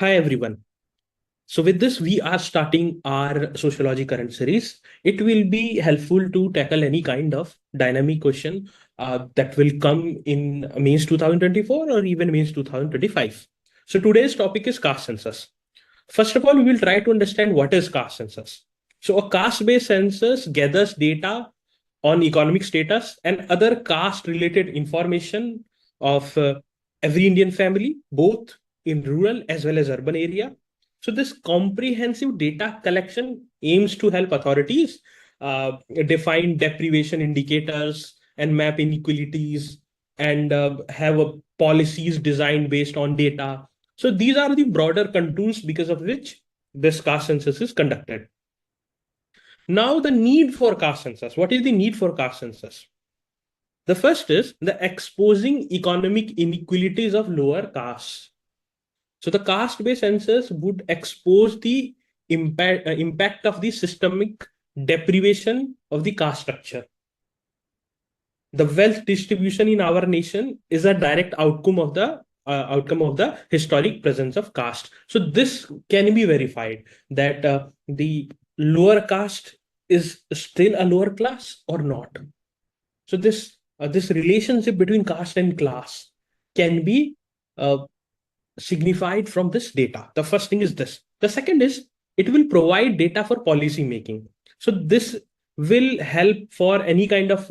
Hi everyone. So with this, we are starting our sociology current series. It will be helpful to tackle any kind of dynamic question that will come in means 2024 or even means 2025. So today's topic is caste census. First of all, we will try to understand what is caste census. So a caste-based census gathers data on economic status and other caste-related information of every Indian family, both in rural as well as urban area. So this comprehensive data collection aims to help authorities define deprivation indicators and map inequalities and have policies designed based on data. So these are the broader contours because of which this caste census is conducted. Now, the need for caste census. What is the need for caste census? The first is the exposing economic inequalities of lower castes. So the caste-based census would expose the impact of the systemic deprivation of the caste structure. The wealth distribution in our nation is a direct outcome of the historic presence of caste. So this can be verified that the lower caste is still a lower class or not. So this relationship between caste and class can be uh, signified from this data. The first thing is this. The second is it will provide data for policy making. So this will help for any kind of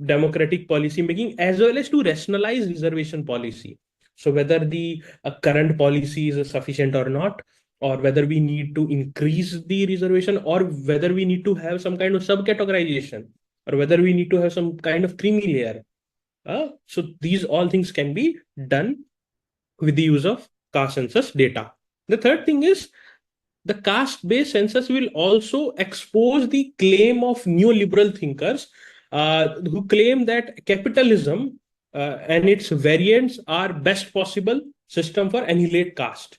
democratic policy making as well as to rationalize reservation policy. So whether the current policy is sufficient or not, or whether we need to increase the reservation, or whether we need to have some kind of subcategorization, or whether we need to have some kind of creamy layer. So these all things can be done with the use of caste census data. The third thing is the caste-based census will also expose the claim of neoliberal thinkers who claim that capitalism and its variants are best possible system for annihilate caste.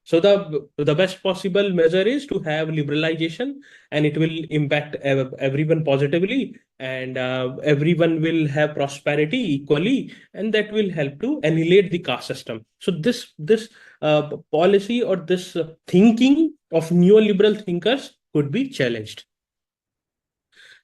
So the best possible measure is to have liberalization, and it will impact everyone positively, and everyone will have prosperity equally, and that will help to annihilate the caste system. So this policy or this thinking of neoliberal thinkers could be challenged.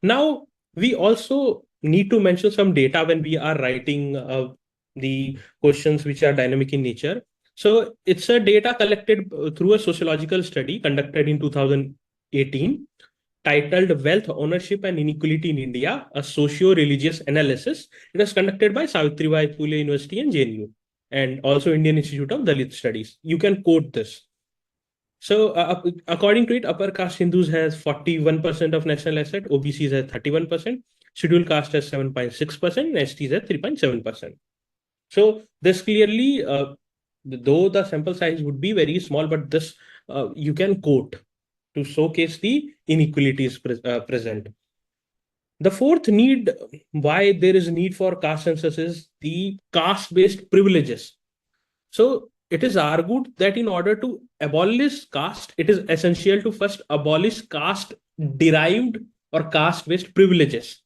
Now, we also need to mention some data when we are writing the questions which are dynamic in nature. So it's a data collected through a sociological study conducted in 2018 titled Wealth, Ownership and Inequality in India, a socio-religious analysis. It was conducted by Savitribai Phule University and JNU, and also Indian Institute of Dalit Studies. You can quote this. So, according to it, upper caste Hindus has 41% of national asset, OBCs has 31%, scheduled caste has 7.6%, and STs has 3.7%. So, this clearly, though the sample size would be very small, but this you can quote to showcase the inequalities present. The fourth need, why there is need for caste census, is the caste-based privileges. So it is argued that in order to abolish caste, it is essential to first abolish caste derived or caste based privileges.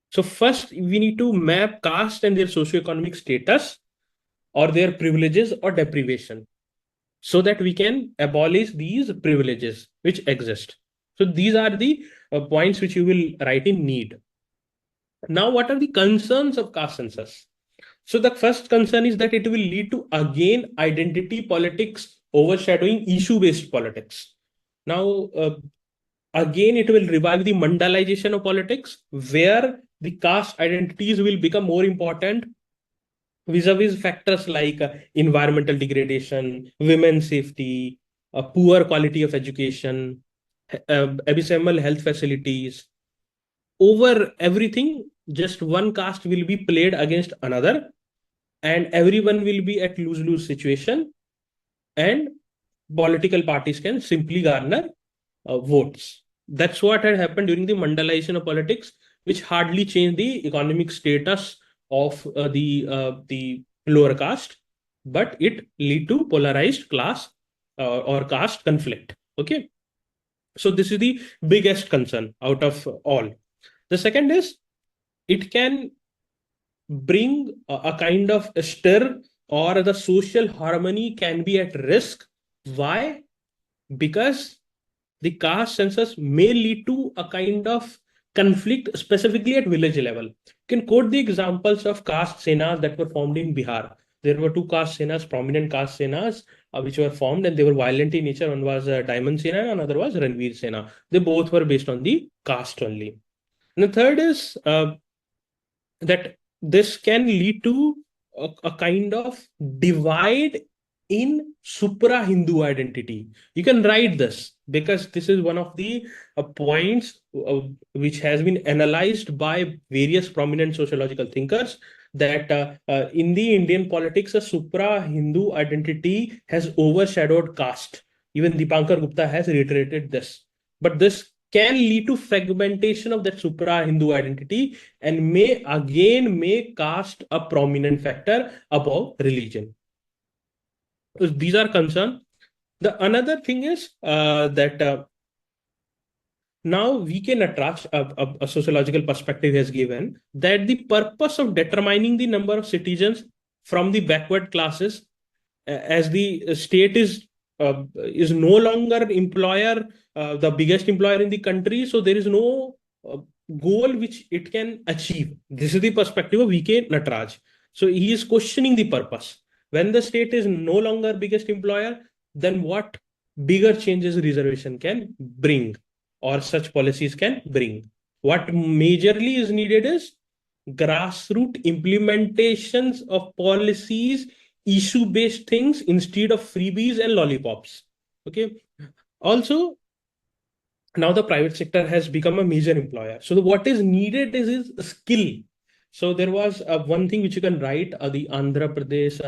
So, first, we need to map caste and their socioeconomic status or their privileges or deprivation so that we can abolish these privileges which exist. So, these are the points which you will write in need. Now, what are the concerns of caste census? So the first concern is that it will lead to again identity politics overshadowing issue-based politics. Now, again, it will revive the mandalization of politics, where the caste identities will become more important vis-a-vis factors like environmental degradation, women's safety, poor quality of education, abysmal health facilities. Over everything, just one caste will be played against another, and everyone will be at lose-lose situation, and political parties can simply garner votes. That's what had happened during the mandalization of politics, which hardly changed the economic status of the lower caste, but it lead to polarized class or caste conflict. Okay, so this is the biggest concern out of all. The second is it can bring a kind of a stir or the social harmony can be at risk. Why? Because the caste census may lead to a kind of conflict, specifically at village level. You can quote the examples of caste senas that were formed in Bihar. There were two caste senas, prominent caste senas, which were formed, and they were violent in nature. One was Diamond Sena, and another was Ranveer Sena. They both were based on the caste only. And the third is that this can lead to a kind of divide in supra Hindu identity. You can write this because this is one of the points which has been analyzed by various prominent sociological thinkers, that in the Indian politics, a supra Hindu identity has overshadowed caste. Even Dipankar Gupta has reiterated this. But this can lead to fragmentation of that supra Hindu identity and may again make caste a prominent factor above religion. So these are concerns. The another thing is that now we can attach a sociological perspective has given that the purpose of determining the number of citizens from the backward classes, as the state is no longer employer, the biggest employer in the country, so there is no goal which it can achieve. This is the perspective of VK Nataraj. So he is questioning the purpose. When the state is no longer biggest employer, then what bigger changes reservation can bring, or such policies can bring? What majorly is needed is grassroots implementations of policies, issue based things instead of freebies and lollipops. Okay. Also, now the private sector has become a major employer. So what is needed is skill. So there was one thing which you can write. The Andhra Pradesh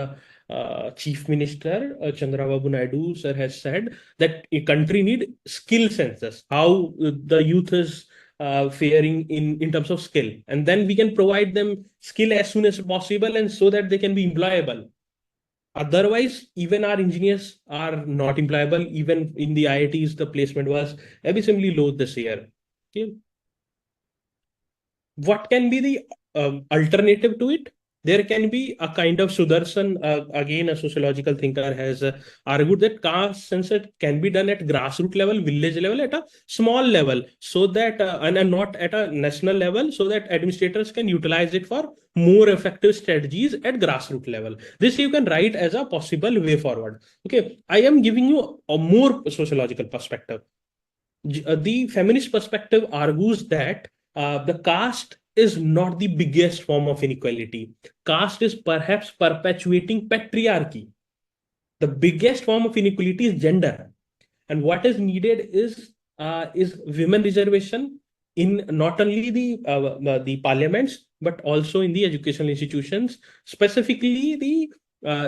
Chief Minister Chandrababu Naidu sir has said that a country need skill census. How the youth is faring in terms of skill, and then we can provide them skill as soon as possible, and so that they can be employable. Otherwise, even our engineers are not employable. Even in the IITs, the placement was abysmally low this year. Okay. What can be the alternative to it? There can be a kind of Sudarshan, again, a sociological thinker, has argued that caste census can be done at grassroots level, village level, at a small level, so that, and not at a national level, so that administrators can utilize it for more effective strategies at grassroots level. This you can write as a possible way forward. Okay, I am giving you a more sociological perspective. The feminist perspective argues that the caste is not the biggest form of inequality. Caste is perhaps perpetuating patriarchy. The biggest form of inequality is gender, and what is needed is women reservation in not only the parliaments but also in the educational institutions, specifically the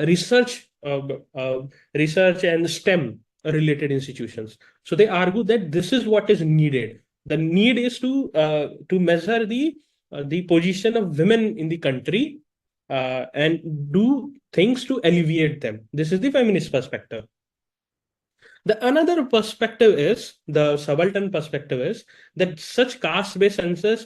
research and STEM related institutions. So they argue that this is what is needed. The need is to measure the position of women in the country and do things to alleviate them. This is the feminist perspective. The another perspective is, the subaltern perspective is, that such caste-based census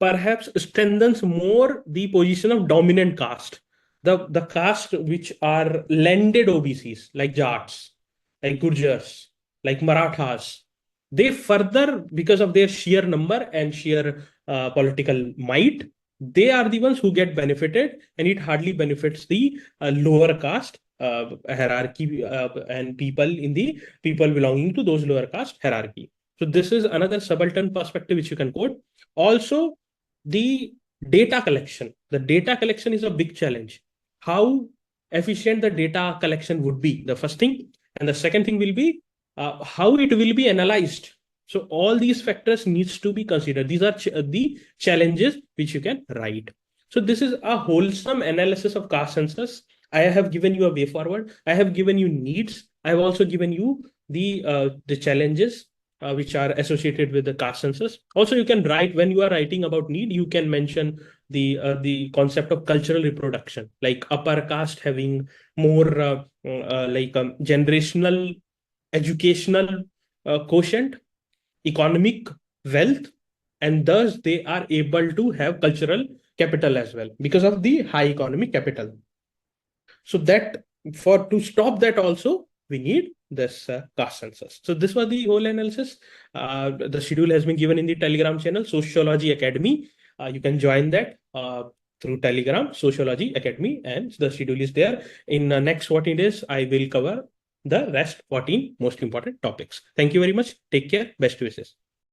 perhaps strengthens more the position of dominant caste. The caste which are landed OBCs, like Jats, like Gurjars, like Marathas, they further, because of their sheer number and sheer political might, they are the ones who get benefited, and it hardly benefits the lower caste hierarchy and people belonging to those lower caste hierarchy. So this is another subaltern perspective which you can quote. Also, the data collection. The data collection is a big challenge. How efficient the data collection would be, the first thing. And the second thing will be how it will be analyzed. So all these factors needs to be considered. These are the challenges which you can write. So this is a wholesome analysis of caste census. I have given you a way forward. I have given you needs. I have also given you the challenges which are associated with the caste census. Also, you can write, when you are writing about need, you can mention the concept of cultural reproduction, like upper caste having more like generational educational quotient, economic wealth, and thus they are able to have cultural capital as well because of the high economic capital. So that to stop that also, we need this caste census. So this was the whole analysis. The schedule has been given in the Telegram channel, Sociology Academy. You can join that through Telegram, Sociology Academy, and the schedule is there. In next 14 days, I will cover the rest 14 most important topics. Thank you very much. Take care. Best wishes.